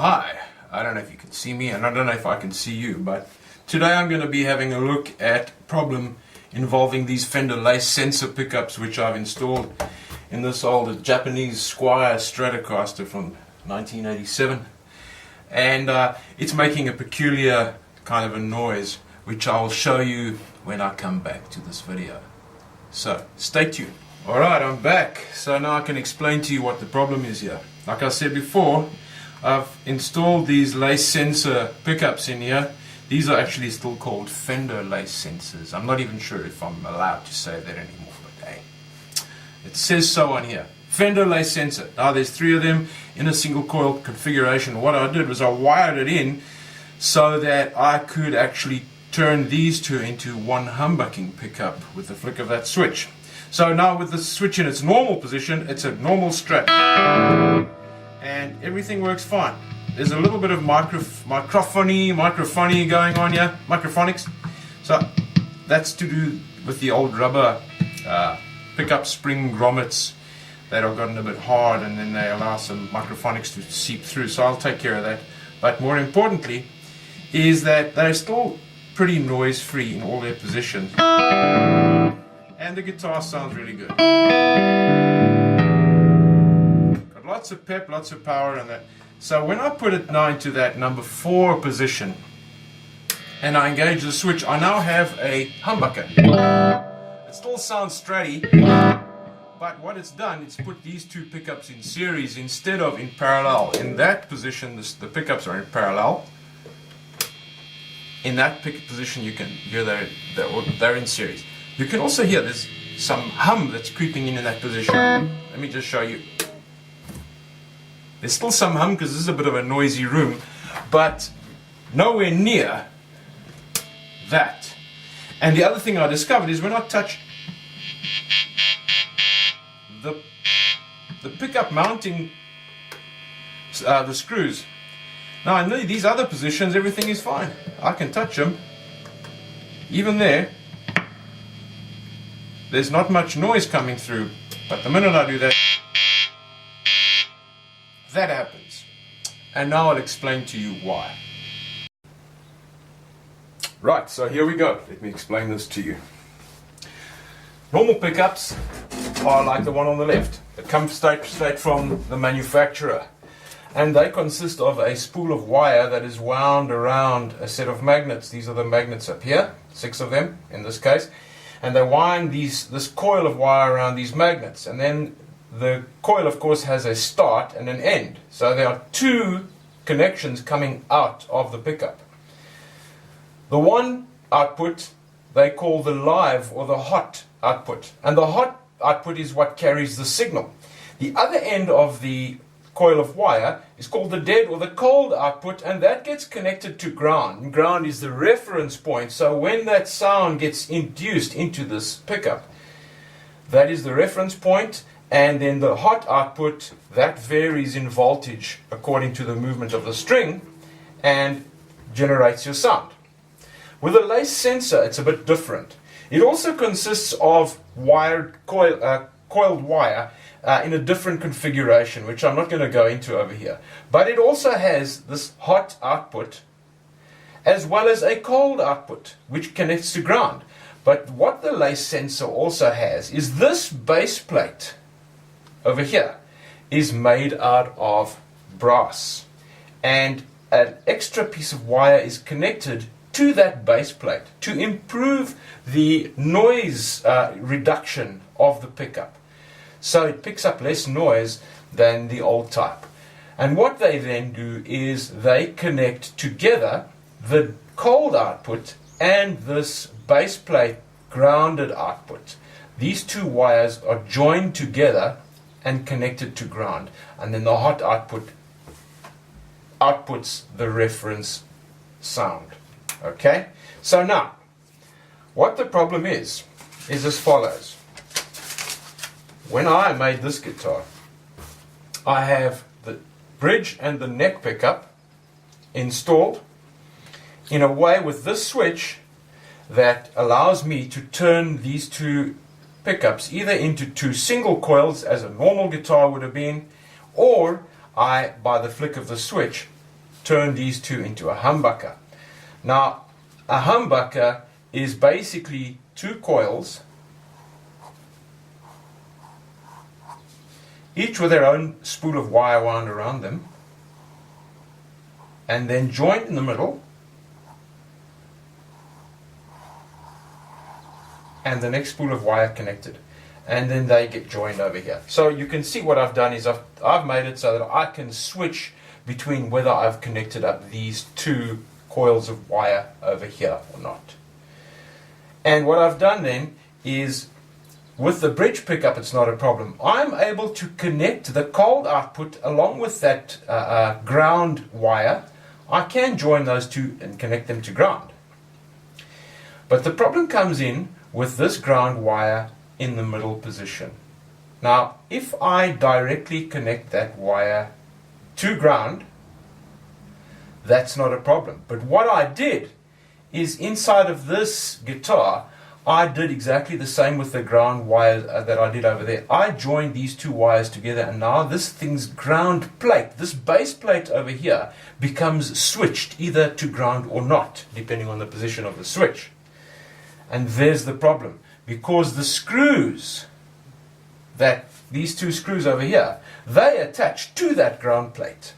Hi, I don't know if you can see me and I don't know if I can see you, but today I'm going to be having a look at a problem involving these Fender lace sensor pickups which I've installed in this old Japanese Squire Stratocaster from 1987, and it's making a peculiar kind of a noise which I'll show you when I come back to this video. So stay tuned. Alright, I'm back. So now I can explain to you what the problem is here. Like I said before, I've installed these lace sensor pickups in here. These are actually still called Fender lace sensors. I'm not even sure if I'm allowed to say that anymore, but hey, it says so on here. Fender lace sensor. Now there's 3 of them in a single coil configuration. What I did was I wired it in so that I could actually turn these 2 into one humbucking pickup with the flick of that switch. So now with the switch in its normal position, it's a normal Strat, and everything works fine. There's a little bit of microphony going on here, microphonics. So that's to do with the old rubber pickup spring grommets that have gotten a bit hard, and then they allow some microphonics to seep through. So I'll take care of that. But more importantly is that they're still pretty noise free in all their positions. And the guitar sounds really good. Got lots of pep, lots of power in that. So when I put it now into that number 4 position and I engage the switch, I now have a humbucker. It still sounds stratty, but what it's done, it's put these 2 pickups in series instead of in parallel. In that position, the pickups are in parallel. In that position, you can hear they're in series. You can also hear there's some hum that's creeping in that position. Let me just show you. There's still some hum because this is a bit of a noisy room, but nowhere near that. And the other thing I discovered is when I touch the pickup mounting the screws, now in these other positions everything is fine. I can touch them. Even there's not much noise coming through, but the minute I do that, that happens. And now I'll explain to you why. Right, so here we go. Let me explain this to you. Normal pickups are like the one on the left. They come straight from the manufacturer. And they consist of a spool of wire that is wound around a set of magnets. These are the magnets up here, 6 of them in this case. And they wind this coil of wire around these magnets. And then the coil, of course, has a start and an end. So there are 2 connections coming out of the pickup. The one output they call the live or the hot output. And the hot output is what carries the signal. The other end of the coil of wire is called the dead or the cold output, and that gets connected to ground. And ground is the reference point. So when that sound gets induced into this pickup, that is the reference point. And then the hot output, that varies in voltage according to the movement of the string and generates your sound. With a lace sensor, it's a bit different. It also consists of coiled wire in a different configuration, which I'm not going to go into over here. But it also has this hot output as well as a cold output, which connects to ground. But what the lace sensor also has is this base plate over here is made out of brass, and an extra piece of wire is connected to that base plate to improve the noise reduction of the pickup. So it picks up less noise than the old type. And what they then do is they connect together the cold output and this base plate grounded output. These 2 wires are joined together and connected to ground. And then the hot output outputs the reference sound. Okay? So now, what the problem is as follows. When I made this guitar, I have the bridge and the neck pickup installed in a way with this switch that allows me to turn these 2 pickups either into 2 single coils as a normal guitar would have been, or I, by the flick of the switch, turn these two into a humbucker. Now, a humbucker is basically two coils, each with their own spool of wire wound around them, and then joined in the middle, and the next spool of wire connected, and then they get joined over here. So you can see what I've done is I've made it so that I can switch between whether I've connected up these two coils of wire over here or not. And what I've done then is, with the bridge pickup, it's not a problem. I'm able to connect the cold output along with that ground wire. I can join those two and connect them to ground. But the problem comes in with this ground wire in the middle position. Now, if I directly connect that wire to ground, that's not a problem. But what I did is, inside of this guitar, I did exactly the same with the ground wire that I did over there. I joined these two wires together, and now this thing's ground plate, this base plate over here, becomes switched either to ground or not, depending on the position of the switch. And there's the problem, because the screws, these two screws over here, they attach to that ground plate.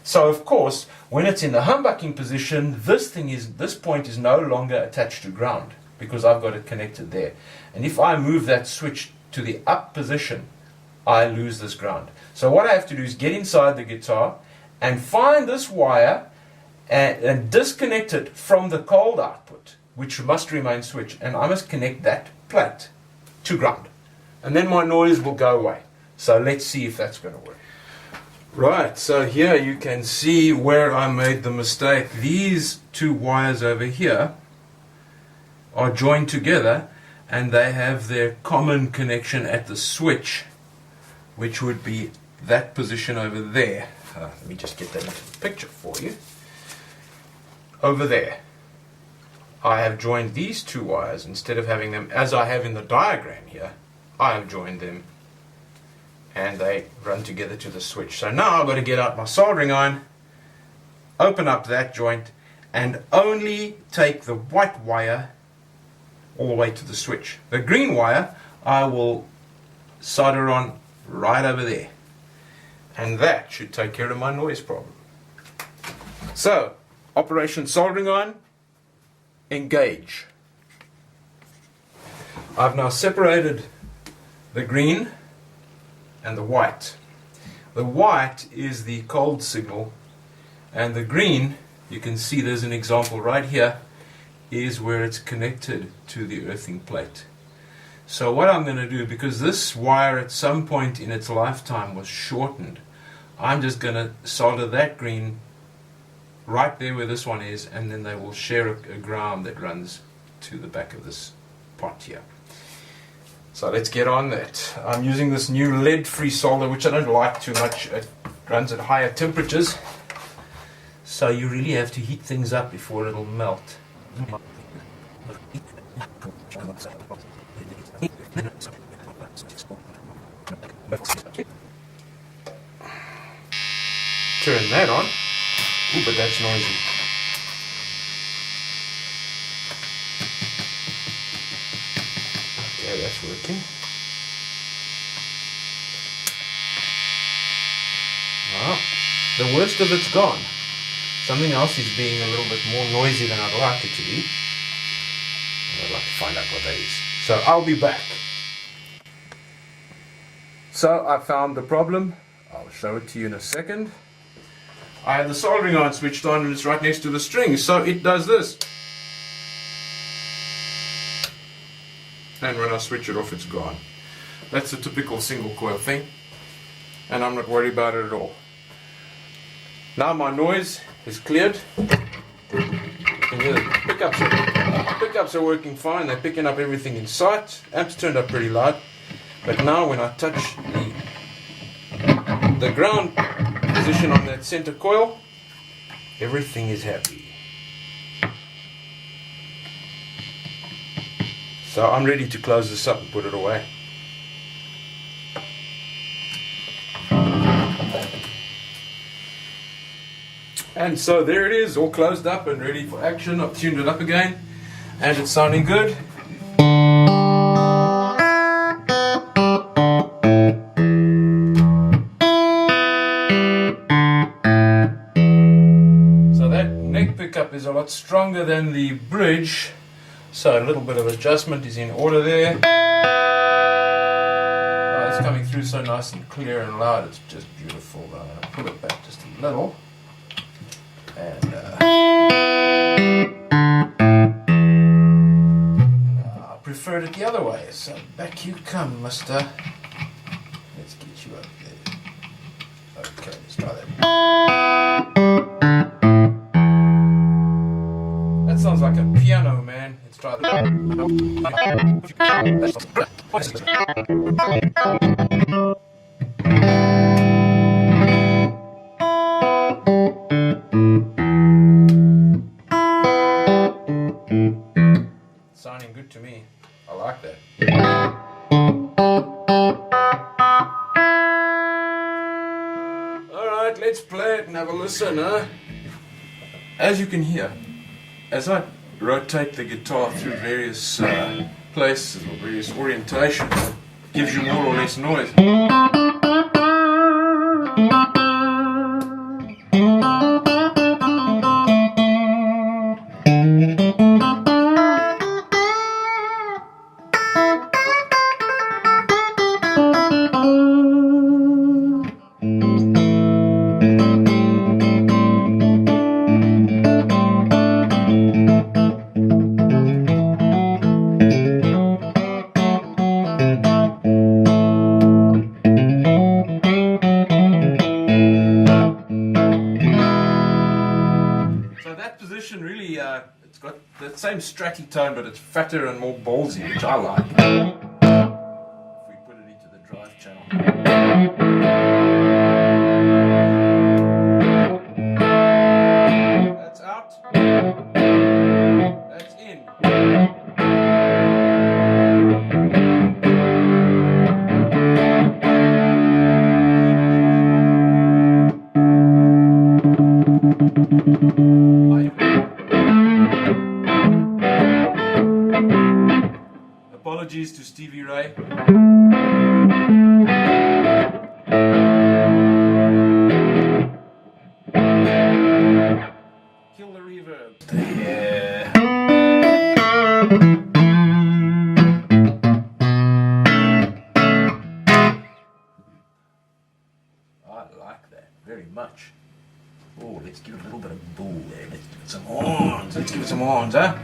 So of course, when it's in the humbucking position, this point is no longer attached to ground, because I've got it connected there. And if I move that switch to the up position, I lose this ground. So what I have to do is get inside the guitar and find this wire and disconnect it from the cold output, which must remain switched, and I must connect that plate to ground. And then my noise will go away. So let's see if that's going to work. Right, so here you can see where I made the mistake. These two wires over here are joined together, and they have their common connection at the switch, which would be that position over there. Let me just get that into the picture for you. Over there, I have joined these two wires. Instead of having them as I have in the diagram here, I have joined them, and they run together to the switch. So now I've got to get out my soldering iron, open up that joint, and only take the white wire all the way to the switch. The green wire I will solder on right over there, and that should take care of my noise problem. So, Operation Soldering Iron, engage. I've now separated the green and the white. The white is the cold signal, and the green, you can see there's an example right here, is where it's connected to the earthing plate. So what I'm going to do, because this wire at some point in its lifetime was shortened, I'm just going to solder that green right there where this one is, and then they will share a ground that runs to the back of this pot here. So let's get on that. I'm using this new lead-free solder, which I don't like too much. It runs at higher temperatures, so you really have to heat things up before it'll melt. Turn that on. Ooh, but that's noisy. Okay, that's working. Well, the worst of it's gone. Something else is being a little bit more noisy than I'd like it to be. I'd like to find out what that is. So I'll be back. So I found the problem. I'll show it to you in a second. I have the soldering iron switched on, and it's right next to the string, so it does this. And when I switch it off, it's gone. That's a typical single coil thing, and I'm not worried about it at all. Now my noise is cleared. You can hear the pickups are working fine. They're picking up everything in sight. Amps turned up pretty loud, but now when I touch the ground position on that center coil, everything is happy. So I'm ready to close this up and put it away. And so there it is, all closed up and ready for action. I've tuned it up again and it's sounding good. So that neck pickup is a lot stronger than the bridge, so a little bit of adjustment is in order there. Oh, it's coming through so nice and clear and loud, it's just beautiful. I'm going to pull it back just a little. And I preferred it the other way, so back you come, mister. Let's get you up there. Okay, let's try that. That sounds like a piano, man. Let's try that. Sounding good to me. I like that. Alright, let's play it and have a listen, huh? As you can hear, as I rotate the guitar through various places or various orientations, it gives you more or less noise. Really, it's got that same stratty tone, but it's fatter and more ballsy, which I like. If we put it into the drive channel. That's out. That's in. Apologies to Stevie Ray. Kill the reverb. Yeah. I like that very much. Oh, let's give it a little bit of bull there. Let's give it some horns. Let's give it some horns, huh?